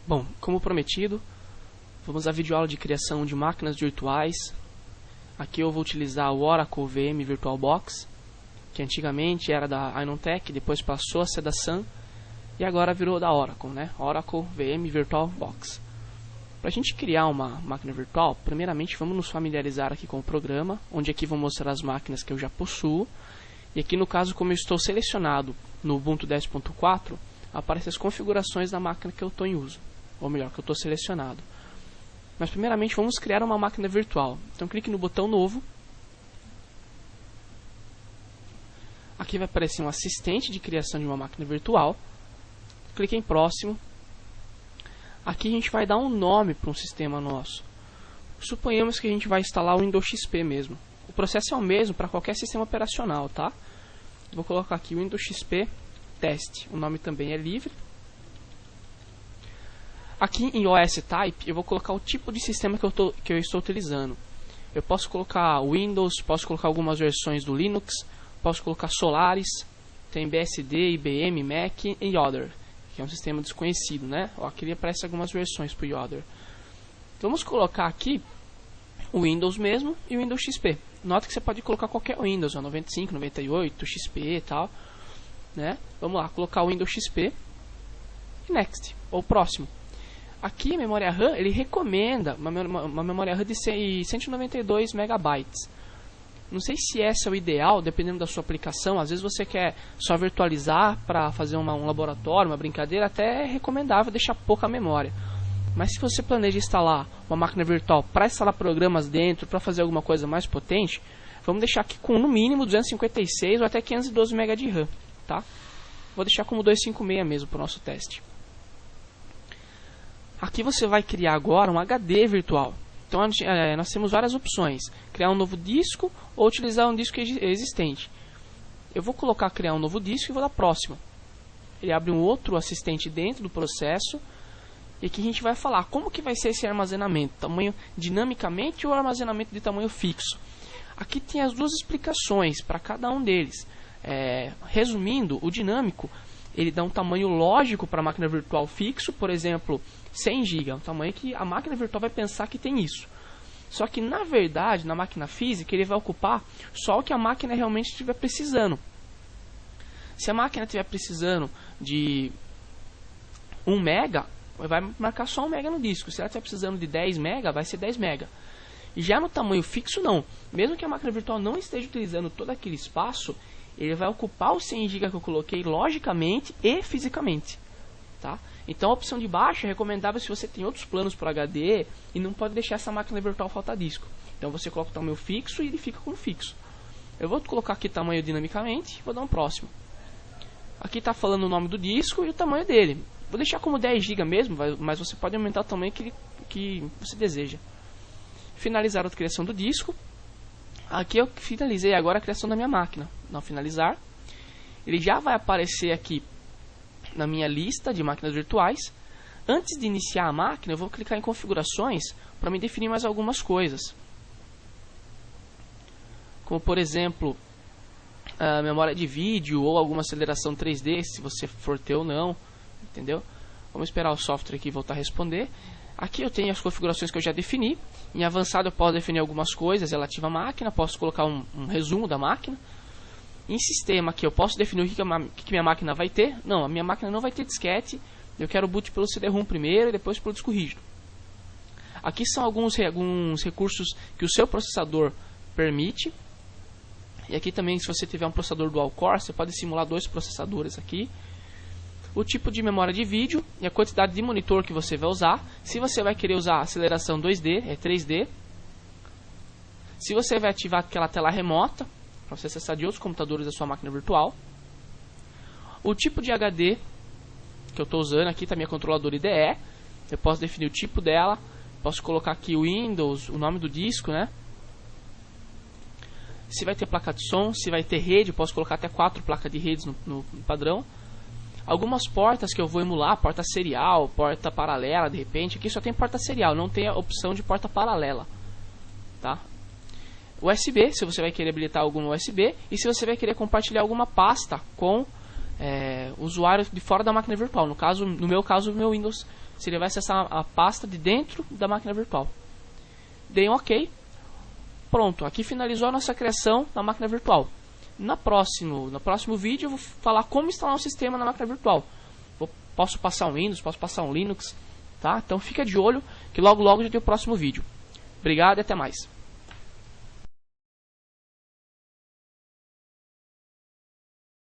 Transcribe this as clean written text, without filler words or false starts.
Bom, como prometido, vamos à videoaula de criação de máquinas virtuais. Aqui eu vou utilizar o Oracle VM VirtualBox, que antigamente era da Inontech, depois passou a ser da Sun e agora virou da Oracle, né? Oracle VM VirtualBox. Para a gente criar uma máquina virtual, primeiramente vamos nos familiarizar aqui com o programa, onde aqui vou mostrar as máquinas que eu já possuo. E aqui no caso, como eu estou selecionado no Ubuntu 10.4, aparecem as configurações da máquina que eu estou em uso, ou melhor, que eu estou selecionado. Mas primeiramente vamos criar uma máquina virtual. Então clique no botão novo. Aqui vai aparecer um assistente de criação de uma máquina virtual. Clique em próximo. Aqui a gente vai dar um nome para um sistema nosso. Suponhamos que a gente vai instalar o Windows XP mesmo. O processo é o mesmo para qualquer sistema operacional, tá? Vou colocar aqui o Windows XP Test. O nome também é livre. Aqui em OS Type eu vou colocar o tipo de sistema que eu estou utilizando. Eu posso colocar Windows, posso colocar algumas versões do Linux, posso colocar Solaris, tem BSD, IBM, Mac e Other, que é um sistema desconhecido, né? Ó, aqui aparece algumas versões para o Other. Vamos colocar aqui o Windows mesmo e o Windows XP. Nota que você pode colocar qualquer Windows, 95, 98, XP e tal, né? Vamos lá, colocar o Windows XP e Next, ou próximo. Aqui a memória RAM, ele recomenda uma memória RAM de 192 MB. Não sei se esse é o ideal, dependendo da sua aplicação. Às vezes você quer só virtualizar para fazer um laboratório, uma brincadeira, até é recomendável deixar pouca memória. Mas se você planeja instalar uma máquina virtual para instalar programas dentro, para fazer alguma coisa mais potente, vamos deixar aqui com no mínimo 256 ou até 512 MB de RAM, tá? Vou deixar como 256 mesmo para o nosso teste. Aqui você vai criar agora um HD virtual. Então nós temos várias opções. Criar um novo disco ou utilizar um disco existente. Eu vou colocar criar um novo disco e vou dar próximo. Ele abre um outro assistente dentro do processo. E aqui a gente vai falar como que vai ser esse armazenamento. Tamanho dinamicamente ou armazenamento de tamanho fixo. Aqui tem as duas explicações para cada um deles. Resumindo, o dinâmico ele dá um tamanho lógico para a máquina virtual fixo, por exemplo, 100 GB, um tamanho que a máquina virtual vai pensar que tem isso. Só que na verdade, na máquina física, ele vai ocupar só o que a máquina realmente estiver precisando. Se a máquina estiver precisando de 1 MB, vai marcar só 1 MB no disco. Se ela estiver precisando de 10 MB, vai ser 10 MB. E já no tamanho fixo não. Mesmo que a máquina virtual não esteja utilizando todo aquele espaço, ele vai ocupar os 100 GB que eu coloquei logicamente e fisicamente, tá? Então a opção de baixo é recomendável se você tem outros planos para HD e não pode deixar essa máquina virtual faltar disco. Então você coloca o tamanho fixo e ele fica como fixo. Eu vou colocar aqui tamanho dinamicamente, vou dar um próximo. Aqui está falando o nome do disco e o tamanho dele. Vou deixar como 10 GB mesmo, mas você pode aumentar o tamanho que você deseja. Finalizar a criação do disco. Aqui eu finalizei agora a criação da minha máquina. Não finalizar. Ele já vai aparecer aqui na minha lista de máquinas virtuais. Antes de iniciar a máquina, eu vou clicar em configurações para me definir mais algumas coisas. Como por exemplo, a memória de vídeo ou alguma aceleração 3D, se você for ter ou não. Entendeu? Vamos esperar o software aqui voltar a responder. Aqui eu tenho as configurações que eu já defini. Em avançado eu posso definir algumas coisas relativas à máquina. Posso colocar um resumo da máquina. Em sistema aqui eu posso definir o que minha máquina vai ter. Não, a minha máquina não vai ter disquete. Eu quero boot pelo CD-ROM primeiro e depois pelo disco rígido. Aqui são alguns recursos que o seu processador permite. E aqui também, se você tiver um processador dual core, você pode simular 2 processadores aqui. O tipo de memória de vídeo e a quantidade de monitor que você vai usar. Se você vai querer usar aceleração 2D, 3D. Se você vai ativar aquela tela remota, para você acessar de outros computadores da sua máquina virtual. O tipo de HD que eu estou usando, aqui está minha controladora IDE. Eu posso definir o tipo dela. Posso colocar aqui o Windows, o nome do disco, né? Se vai ter placa de som, se vai ter rede, eu posso colocar até 4 placas de redes no padrão. Algumas portas que eu vou emular, porta serial, porta paralela, de repente. Aqui só tem porta serial, não tem a opção de porta paralela, tá? USB, se você vai querer habilitar algum USB. E se você vai querer compartilhar alguma pasta com usuário de fora da máquina virtual. No meu caso, o meu Windows, se ele vai acessar a pasta de dentro da máquina virtual. Dei um OK. Pronto, aqui finalizou a nossa criação na máquina virtual. No próximo vídeo eu vou falar como instalar um sistema na máquina virtual. Posso passar um Windows, posso passar um Linux, tá? Então fica de olho que logo já tem o próximo vídeo. Obrigado e até mais.